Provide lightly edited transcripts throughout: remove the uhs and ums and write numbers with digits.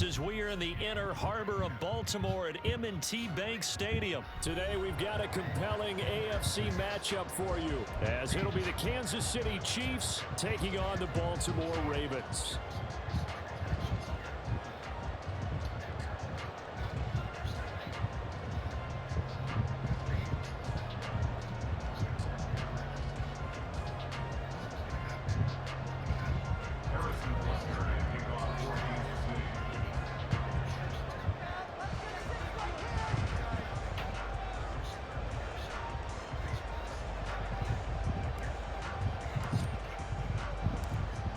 Greetings as we are in the inner harbor of Baltimore at M&T Bank Stadium. Today we've got a compelling AFC matchup for you, as it'll be the Kansas City Chiefs taking on the Baltimore Ravens.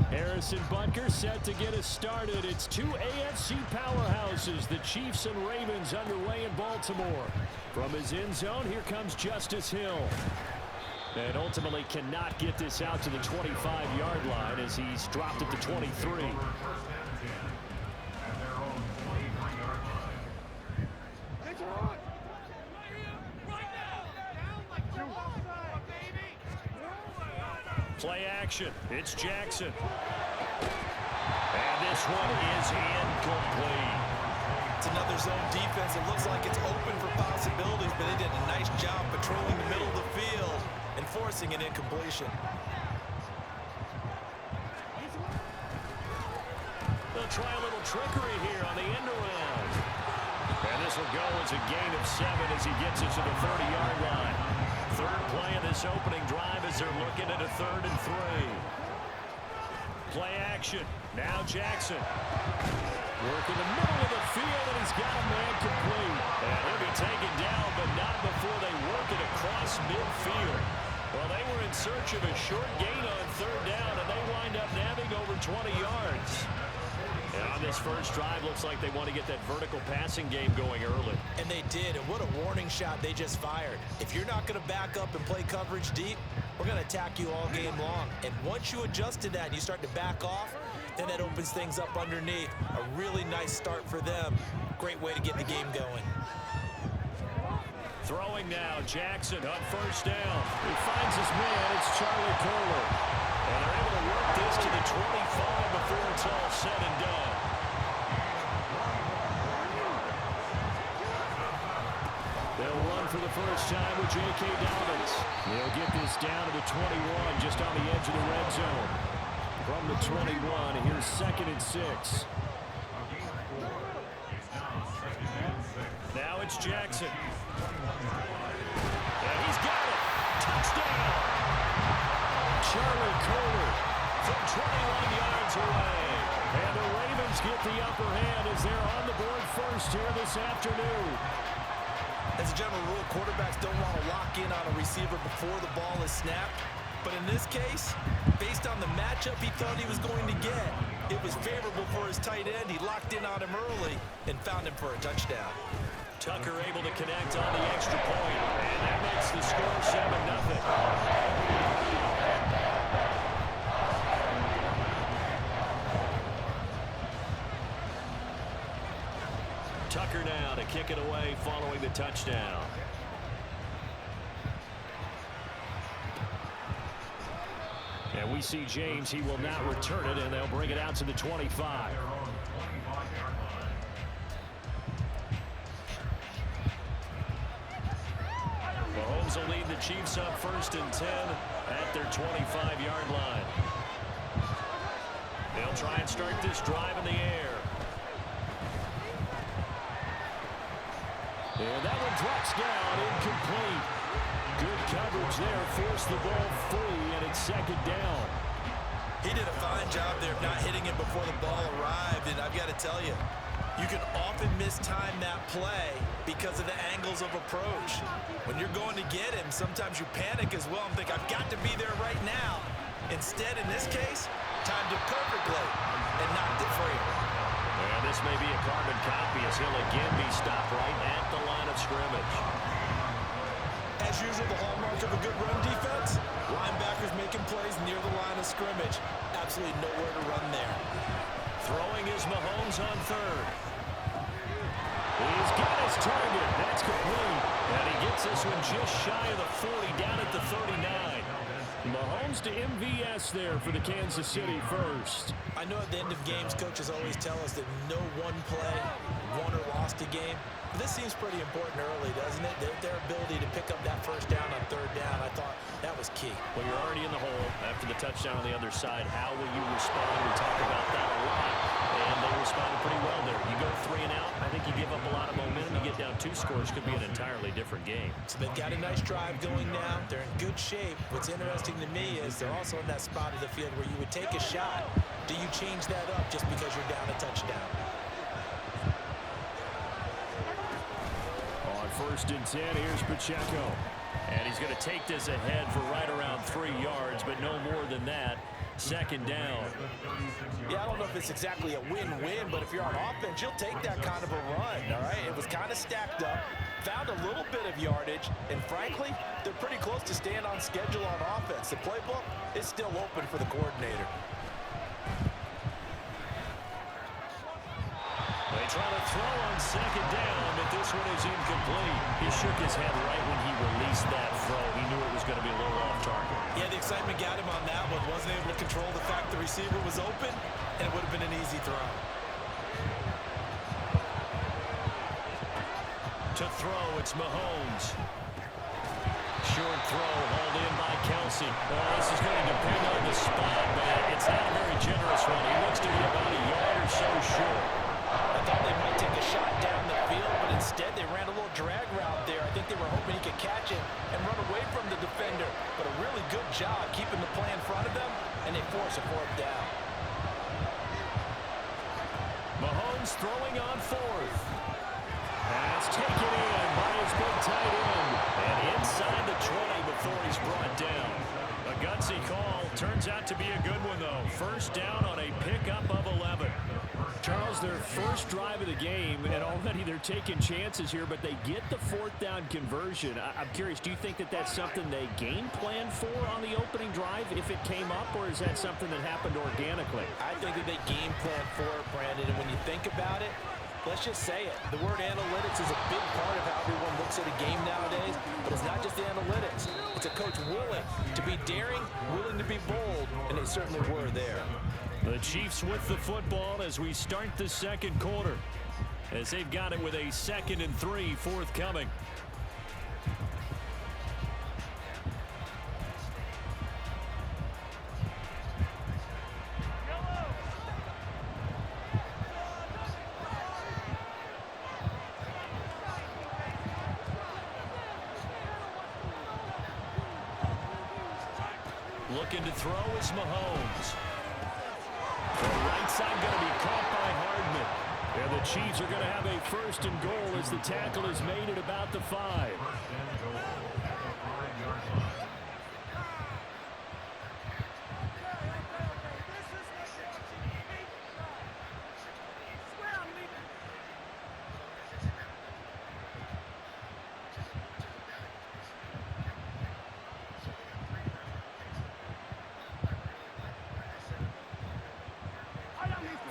Harrison Butker set to get us started. It's two AFC powerhouses, the Chiefs and Ravens, underway in Baltimore. From his end zone, here comes Justice Hill. And ultimately cannot get this out to the 25-yard line as he's dropped at the 23. Play action. It's Jackson. And this one is incomplete. It's another zone defense. It looks like it's open for possibilities, but they did a nice job patrolling the middle of the field and forcing an incompletion. They'll try a little trickery here on the end around. And this will go as a gain of 7 as he gets it to the 30-yard line. Third play of this opening drive as they're looking at a 3rd and 3. Play action. Now Jackson. Work in the middle of the field, and he's got a man complete. And he'll be taken down, but not before they work it across midfield. Well, they were in search of a short gain on 3rd down, and they wind up nabbing over 20 yards. And on this first drive, looks like they want to get that vertical passing game going early. And they did, and what a warning shot they just fired. If you're not going to back up and play coverage deep, we're going to attack you all game long. And once you adjust to that and you start to back off, then that opens things up underneath. A really nice start for them. Great way to get the game going. Throwing now, Jackson on 1st down. He finds his man, it's Charlie Kohler. And they're able to work this to the 25 before it's all said and done. They'll run for the first time with J.K. Dobbins. They'll get this down to the 21, just on the edge of the red zone. From the 21, here's 2nd and 6. Now it's Jackson. And he's got it. Touchdown. Charlie Kohler from 21 yards away. And the Ravens get the upper hand as they're on the board first here this afternoon. As a general rule, quarterbacks don't want to lock in on a receiver before the ball is snapped. But in this case, based on the matchup he thought he was going to get, it was favorable for his tight end. He locked in on him early and found him for a touchdown. Tucker able to connect on the extra point, and that makes the score 7-0. Tucker now to kick it away following the touchdown. And we see James, he will not return it, and they'll bring it out to the 25. Mahomes will lead the Chiefs up 1st and 10 at their 25-yard line. They'll try and start this drive in the air. And that one drops down, incomplete. Good coverage there, forced the ball free, and it's 2nd down. He did a fine job there of not hitting it before the ball arrived, and I've got to tell you, you can often mistime that play because of the angles of approach. When you're going to get him, sometimes you panic as well and think, I've got to be there right now. Instead, in this case, timed it perfectly and knocked it free. And this may be a carbon copy as he'll again be stopped right at the line of scrimmage. As usual, the hallmark of a good run defense, linebackers making plays near the line of scrimmage. Absolutely nowhere to run there. Throwing is Mahomes on 3rd. He's got his target. That's complete. And he gets this one just shy of the 40, down at the 39. Mahomes to MVS there for the Kansas City first. I know at the end of games, coaches always tell us that no one play won or lost a game. But this seems pretty important early, doesn't it? Their ability to pick up that first down on third down, I thought that was key. Well, you're already in the hole after the touchdown on the other side. How will you respond? We talk about that a lot, and they responded pretty well there. You go 3 and out, I think you give up a lot of momentum. You get down 2 scores, could be an entirely different game. So they've got a nice drive going now. They're in good shape. What's interesting to me is they're also in that spot of the field where you would take a shot. Do you change that up just because you're down a touchdown? On 1st and 10, here's Pacheco. And he's going to take this ahead for right around 3 yards, but no more than that. 2nd down. Yeah, I don't know if it's exactly a win-win, but if you're on offense, you'll take that kind of a run, all right? It was kind of stacked up, found a little bit of yardage, and frankly, they're pretty close to staying on schedule on offense. The playbook is still open for the coordinator. They try to throw on 2nd down, but this one is incomplete. He shook his head right when he released that throw. He knew it was going to be a little off target. Yeah, the excitement got him on that one. Wasn't able to control the fact the receiver was open, and it would have been an easy throw. To throw, it's Mahomes. Short throw, hauled in by Kelsey. Well, this is going to depend on the spot, but it's not a very generous one. He looks to be about a yard or so short. I thought they might take a shot down the field, but instead they ran a little drag route there. I think they were hoping he could catch it and run away from the defender. But a really good job keeping the play in front of them, and they force a 4th down. Mahomes throwing on 4th. Pass taken in by his big tight end. And inside the 20 before he's brought down. A gutsy call. Turns out to be a good one, though. 1st down on a pickup of 11. Charles, their first drive of the game, and already they're taking chances here, but they get the 4th down conversion. I'm curious, do you think that that's something they game plan for on the opening drive if it came up, or is that something that happened organically? I think that they game plan for it, Brandon, and when you think about it, let's just say it. The word analytics is a big part of how everyone looks at a game nowadays, but it's not just the analytics. It's a coach willing to be daring, willing to be bold, and they certainly were there. The Chiefs with the football as we start the 2nd quarter, as they've got it with a 2nd and 3 forthcoming. Looking to throw is Mahomes. The right side going to be caught by Hardman. And the Chiefs are going to have a 1st and goal as the tackle is made at about the 5.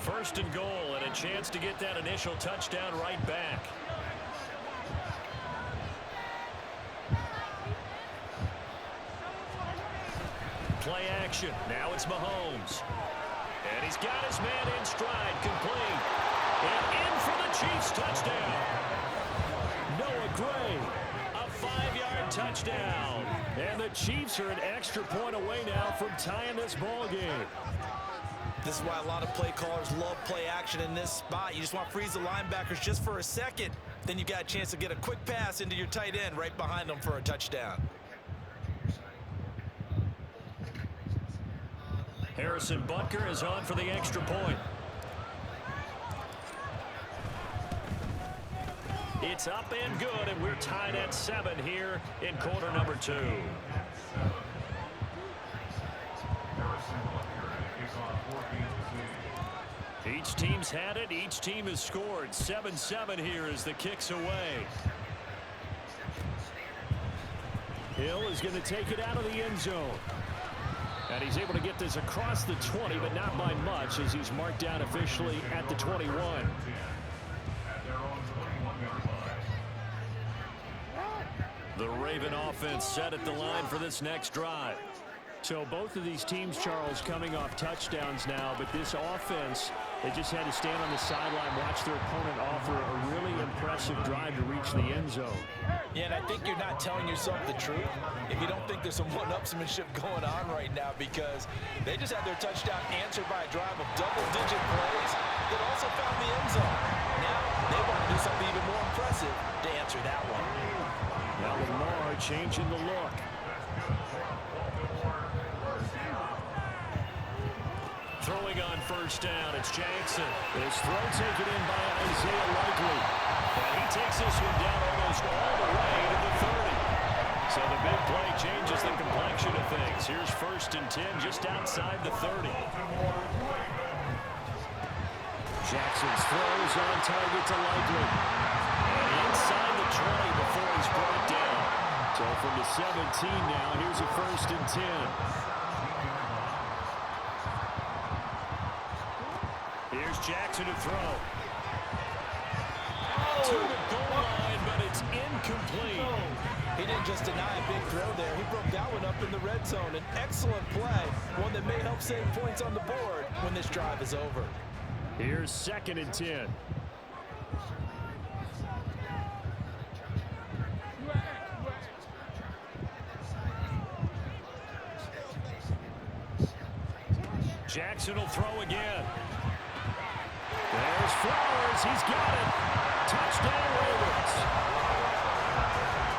First and goal, and a chance to get that initial touchdown right back. Play action. Now it's Mahomes. And he's got his man in stride, complete. And in for the Chiefs touchdown. Noah Gray, a 5-yard touchdown. And the Chiefs are an extra point away now from tying this ball game. This is why a lot of play callers love play action in this spot. You just want to freeze the linebackers just for a second. Then you got a chance to get a quick pass into your tight end right behind them for a touchdown. Harrison Butker is on for the extra point. It's up and good, and we're tied at 7 here in quarter number 2. Each team's had it. Each team has scored. 7-7 here as the kick's away. Hill is going to take it out of the end zone. And he's able to get this across the 20, but not by much as he's marked down officially at the 21. The Raven offense set at the line for this next drive. So both of these teams, Charles, coming off touchdowns now, but this offense, they just had to stand on the sideline, watch their opponent offer a really impressive drive to reach the end zone. Yeah, and I think you're not telling yourself the truth if you don't think there's some one-upsmanship going on right now, because they just had their touchdown answered by a drive of double-digit plays that also found the end zone. Now they want to do something even more impressive to answer that one. Now Lamar changing the look. Throwing on first down, it's Jackson. His throw taken in by Isaiah Likely. And he takes this one down almost all the way to the 30. So the big play changes the complexion of things. Here's 1st and 10 just outside the 30. Jackson's throws on target to Likely. And inside the 20 before he's brought down. So from the 17 now, here's a 1st and 10. Here's Jackson to throw. To the goal line, but it's incomplete. He didn't just deny a big throw there. He broke that one up in the red zone. An excellent play, one that may help save points on the board when this drive is over. Here's 2nd and 10. Jackson will throw again. There's Flowers. He's got it. Touchdown Ravens.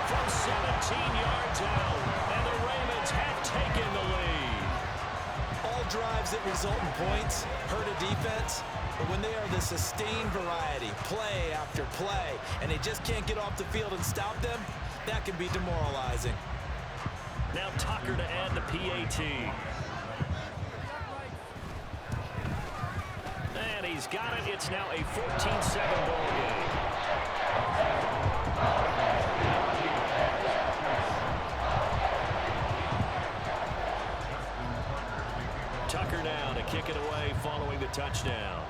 From 17 yards out. And the Ravens have taken the lead. All drives that result in points hurt a defense. But when they are the sustained variety, play after play, and they just can't get off the field and stop them, that can be demoralizing. Now Tucker to add the PAT. And he's got it. It's now a 14-7 ball game. Tucker now to kick it away following the touchdown.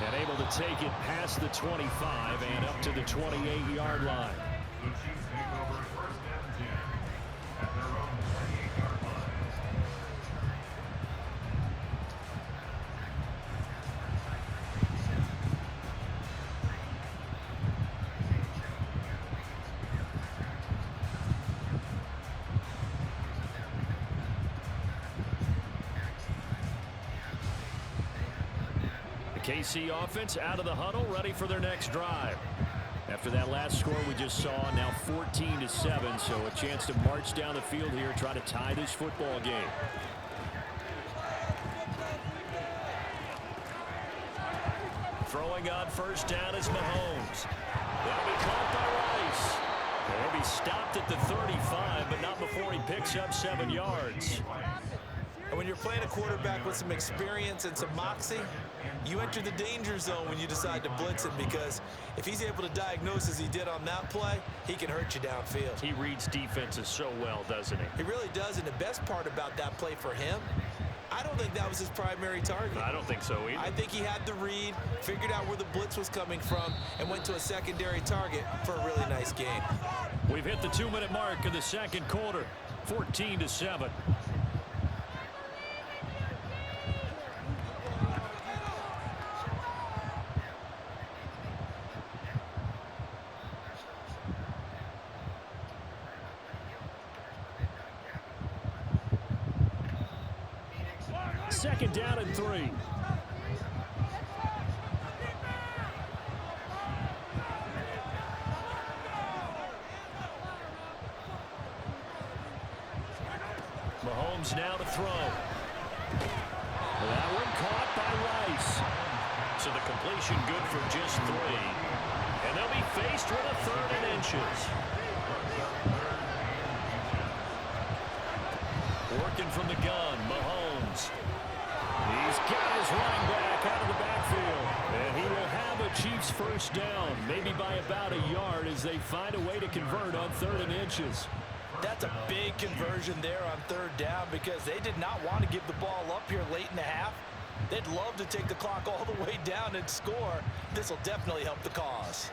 And able to take it past the 25 and up to the 28-yard line. KC offense out of the huddle, ready for their next drive. After that last score we just saw, now 14-7, so a chance to march down the field here, try to tie this football game. Throwing on first down is Mahomes. That'll be caught by Rice. He'll be stopped at the 35, but not before he picks up 7 yards. And when you're playing a quarterback with some experience and some moxie, you enter the danger zone when you decide to blitz him, because if he's able to diagnose as he did on that play, he can hurt you downfield. He reads defenses so well, doesn't he? He really does, and the best part about that play for him, I don't think that was his primary target. I don't think so either. I think he had the read, figured out where the blitz was coming from, and went to a secondary target for a really nice game. We've hit the 2-minute mark of the second quarter, 14-7. Second down and 3. Mahomes now to throw. That one caught by Rice. So the completion good for just 3. And they'll be faced with a 3rd and inches. Working from the gun, Mahomes. He's got his running back out of the backfield. And he will have a Chiefs first down, maybe by about a yard, as they find a way to convert on 3rd and inches. That's a big conversion there on 3rd down, because they did not want to give the ball up here late in the half. They'd love to take the clock all the way down and score. This will definitely help the cause.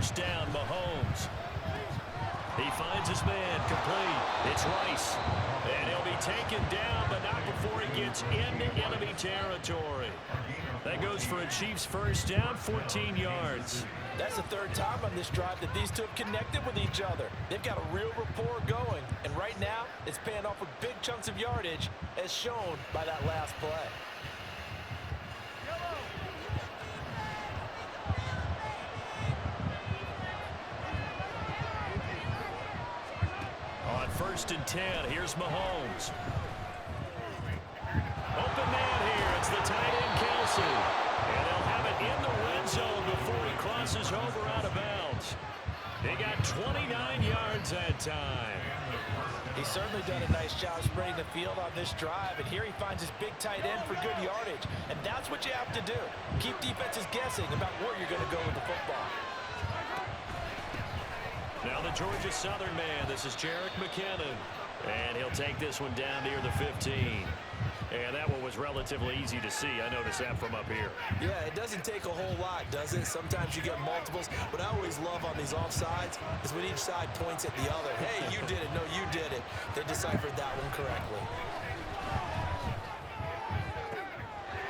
first down. Mahomes. He finds his man complete. It's Rice. And he'll be taken down, but not before he gets into enemy territory. That goes for a Chiefs first down, 14 yards. That's the third time on this drive that these two have connected with each other. They've got a real rapport going. And right now, it's paying off with big chunks of yardage, as shown by that last play. On 1st and 10, here's Mahomes. Open man here. It's the tight end, Kelsey. And they'll have it in the red zone before he crosses over out of bounds. They got 29 yards that time. He's certainly done a nice job spreading the field on this drive. And here he finds his big tight end for good yardage. And that's what you have to do. Keep defenses guessing about where you're going to go with the football. Now the Georgia Southern man. This is Jerick McKinnon. And he'll take this one down near the 15. And that one was relatively easy to see. I noticed that from up here. Yeah, it doesn't take a whole lot, does it? Sometimes you get multiples. What I always love on these offsides is when each side points at the other. Hey, you did it. No, you did it. They deciphered that one correctly.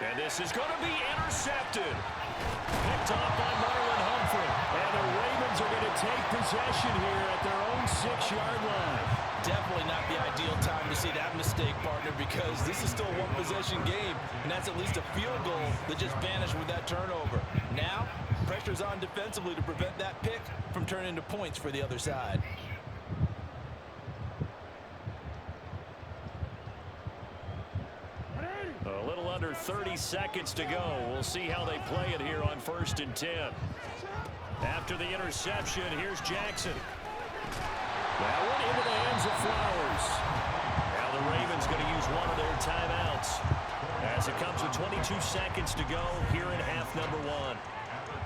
And this is going to be intercepted. Picked off by Marlon Humphrey. And the Ravens are going to take possession here at their own 6-yard line. Definitely not the ideal time to see that mistake, partner, because this is still a one-possession game, and that's at least a field goal that just vanished with that turnover. Now, pressure's on defensively to prevent that pick from turning into points for the other side. A little under 30 seconds to go. We'll see how they play it here on 1st and 10. After the interception, here's Jackson. That one into the hands of Flowers. Now the Ravens going to use one of their timeouts as it comes with 22 seconds to go here in half number 1.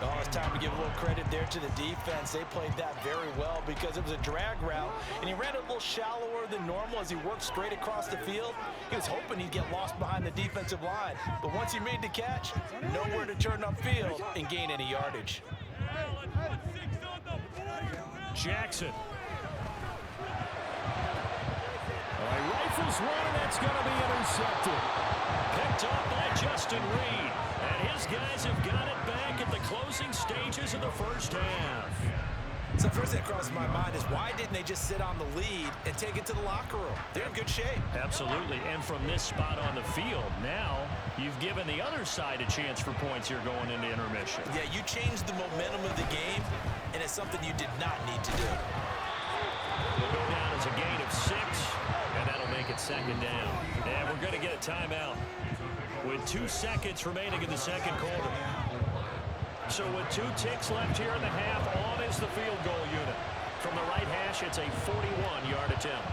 Oh, it's time to give a little credit there to the defense. They played that very well because it was a drag route, and he ran it a little shallower than normal as he worked straight across the field. He was hoping he'd get lost behind the defensive line, but once he made the catch, nowhere to turn upfield and gain any yardage. Jackson. Rifles one, and that's going to be intercepted. Picked off by Justin Reed. And his guys have got it back at the closing stages of the first half. So first thing that crosses my mind is why didn't they just sit on the lead and take it to the locker room? They're in good shape. Absolutely. And from this spot on the field, now you've given the other side a chance for points here going into intermission. Yeah, you changed the momentum of the game, and it's something you did not need to do. Will go down as a gain of 6. And that'll make it 2nd down. And we're going to get a timeout with 2 seconds remaining in the second quarter. So with 2 ticks left here in the half, on is the field goal unit. From the right hash, it's a 41-yard attempt.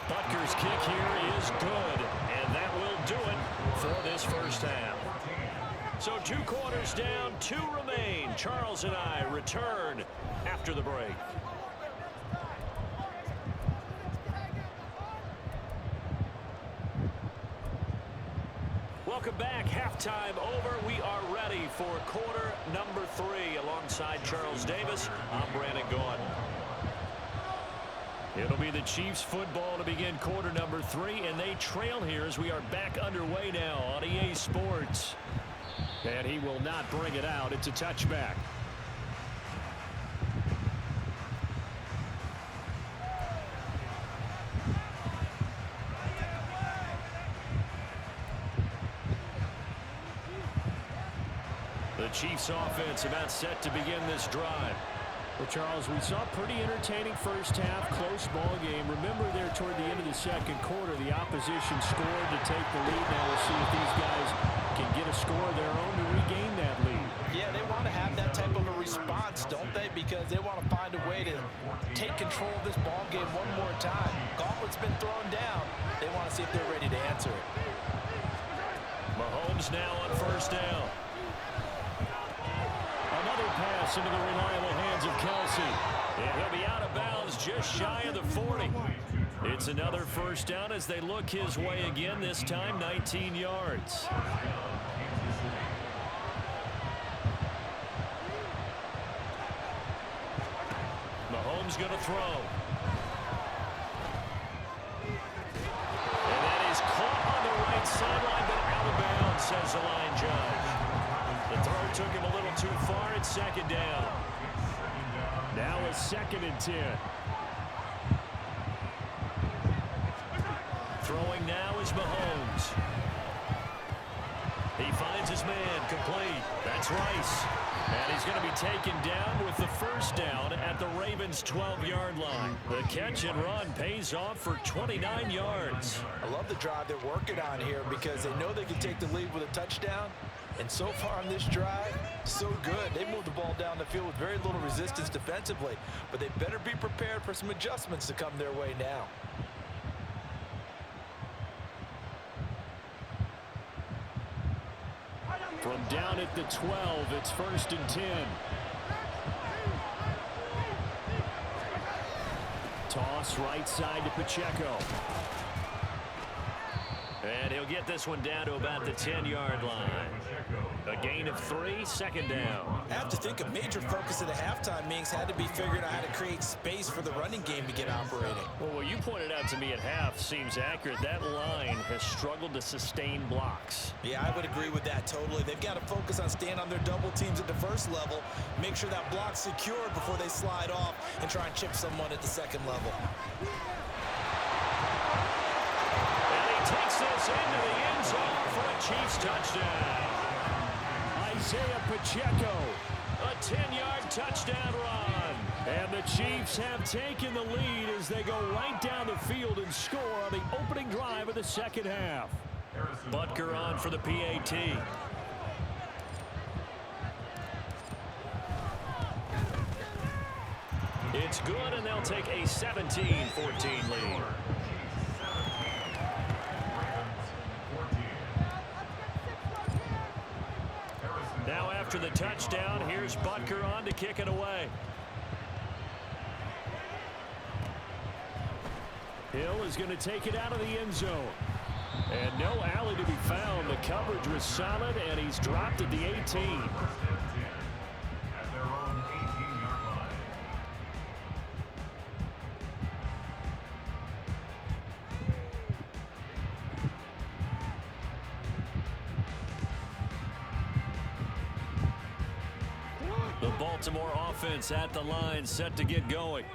Butker's kick here is good, and that will do it for this first half. So 2 quarters down, 2 remain. Charles and I return after the break. Welcome back. Halftime over. We are ready for quarter number 3. Alongside Charles Davis, I'm Brandon Gaudin. It'll be the Chiefs football to begin quarter number 3, and they trail here as we are back underway now on EA Sports. And he will not bring it out. It's a touchback. The Chiefs offense about set to begin this drive. Well, Charles, we saw a pretty entertaining first half, close ball game. Remember there toward the end of the second quarter, the opposition scored to take the lead. Now we'll see if these guys can get a score of their own to regain that lead. Yeah, they want to have that type of a response, don't they? Because they want to find a way to take control of this ball game one more time. Gauntlet's been thrown down. They want to see if they're ready to answer it. Mahomes now on first down. Another pass into the reliable hands of Kelsey. And he'll be out of bounds just shy of the 40. It's another first down as they look his way again, this time 19 yards. Mahomes going to throw. And that is caught on the right sideline, but out of bounds, says the line judge. The throw took him a little too far. It's second down. Now a 2nd and 10. Throwing now is Mahomes. He finds his man, complete. That's Rice. And he's going to be taken down with the first down at the Ravens' 12-yard line. The catch and run pays off for 29 yards. I love the drive they're working on here because they know they can take the lead with a touchdown. And so far on this drive, so good. They moved the ball down the field with very little resistance defensively. But they better be prepared for some adjustments to come their way now. From down at the 12, it's 1st and 10. Toss right side to Pacheco. And he'll get this one down to about the 10-yard line. A gain of 3, 2nd down. I have to think a major focus at the halftime means had to be figuring out how to create space for the running game to get operating. Well, what you pointed out to me at half seems accurate. That line has struggled to sustain blocks. Yeah, I would agree with that totally. They've got to focus on staying on their double teams at the first level, make sure that block's secured before they slide off and try and chip someone at the second level. Takes this into the end zone for a Chiefs touchdown. Isaiah Pacheco, a 10-yard touchdown run. And the Chiefs have taken the lead as they go right down the field and score on the opening drive of the second half. Butker on for the PAT. It's good, and they'll take a 17-14 lead. Now after the touchdown, here's Butker on to kick it away. Hill is going to take it out of the end zone. And no alley to be found. The coverage was solid, and he's dropped at the 18. The Baltimore offense at the line, set to get going.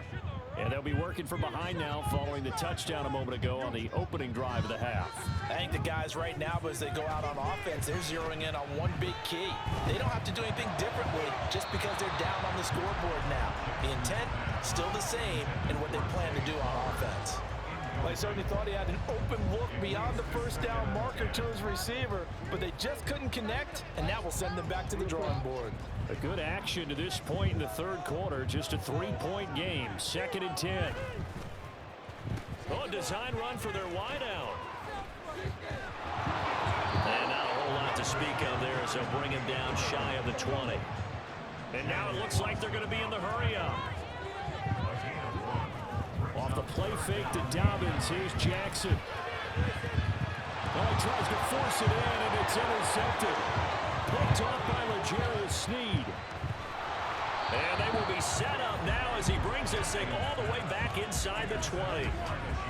And they'll be working from behind now following the touchdown a moment ago on the opening drive of the half. I think the guys right now, as they go out on offense, they're zeroing in on one big key. They don't have to do anything differently just because they're down on the scoreboard now. The intent, still the same in what they plan to do on offense. Well, I certainly thought he had an open look beyond the first down marker to his receiver, but they just couldn't connect, and that will send them back to the drawing board. A good action to this point in the third quarter. Just a 3-point game. 2nd and 10. Oh, a design run for their wideout. And not a whole lot to speak of there as they'll bring him down shy of the 20. And now it looks like they're going to be in the hurry-up. Off the play fake to Dobbins. Here's Jackson. Oh, he tries to force it in, and it's intercepted. Picked off by L'Jarius Sneed. And they will be set up now as he brings this thing all the way back inside the 20.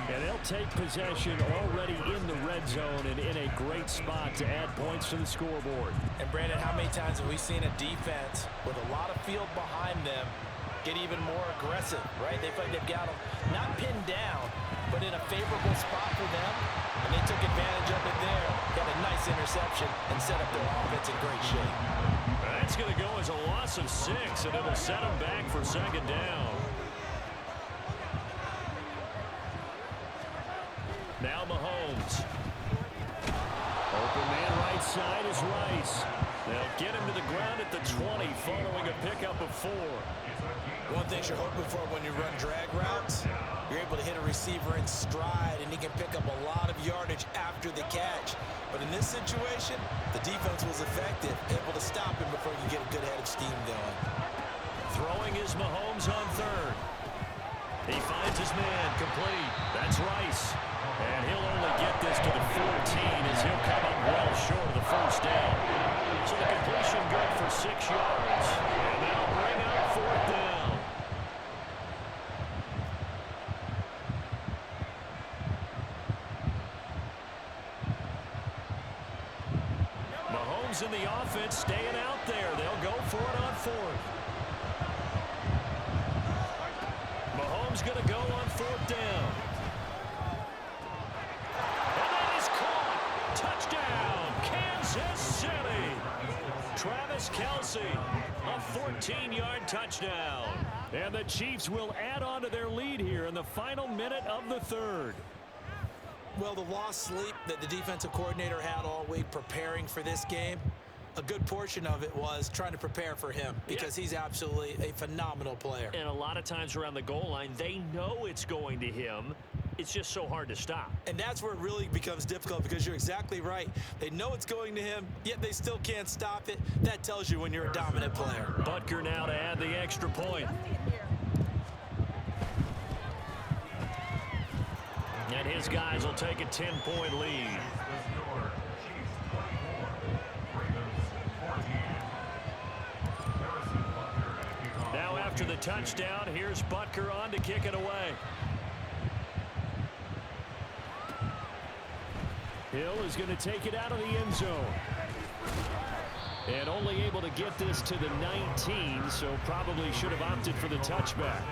And they'll take possession already in the red zone and in a great spot to add points to the scoreboard. And Brandon, how many times have we seen a defense with a lot of field behind them get even more aggressive, right? They feel like they've got them not pinned down, but in a favorable spot for them. And they took advantage of it there, got a nice interception, and set up their offense in great shape. That's going to go as a loss of 6, and it'll set them back for 2nd down. Now Mahomes. Open man right side is Rice. They'll get him to the ground at the 20 following a pickup of 4. One thing you're hoping for when you run drag routes, you're able to hit a receiver in stride, and he can pick up a lot of yardage after the catch. But in this situation, the defense was effective, able to stop him before you get a good head of steam going. Throwing is Mahomes on 3rd. He finds his man, complete. That's Rice. And he'll only get this to the 14 as he'll come up well short of the first down. So the completion good for 6 yards. And that'll bring up 4th down. Chiefs in the offense staying out there. They'll go for it on fourth. Mahomes going to go on fourth down. And that is caught. Touchdown, Kansas City. Travis Kelce, a 14-yard touchdown. And the Chiefs will add on to their lead here in the final minute of the third. Well, the lost sleep that the defensive coordinator had all week preparing for this game, a good portion of it was trying to prepare for him because he's absolutely a phenomenal player. And a lot of times around the goal line, they know it's going to him. It's just so hard to stop. And that's where it really becomes difficult because you're exactly right. They know it's going to him, yet they still can't stop it. That tells you when you're a dominant player. Butker now to add the extra point. And his guys will take a 10-point lead. Now after the touchdown, here's Butker on to kick it away. Hill is going to take it out of the end zone. And only able to get this to the 19, so probably should have opted for the touchback.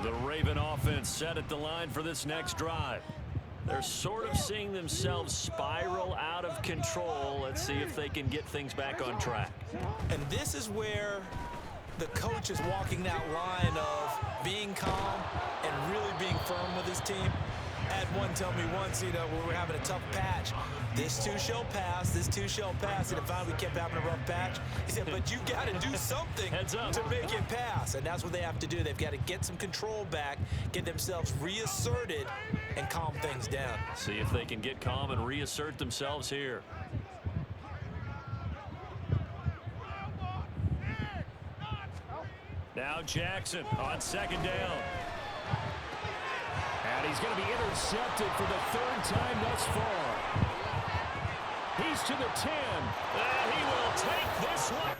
The Raven offense set at the line for this next drive. They're sort of seeing themselves spiral out of control. Let's see if they can get things back on track. And this is where the coach is walking that line of being calm and really being firm with his team. I had one tell me once, when we were having a tough patch, this too shall pass, this too shall pass, and finally we kept having a rough patch. He said, but you got to do something to make it pass, and that's what they have to do. They've got to get some control back, get themselves reasserted, and calm things down. See if they can get calm and reassert themselves here. Now Jackson on second down. And he's going to be intercepted for the third time thus far. He's to the 10. And he will take this one.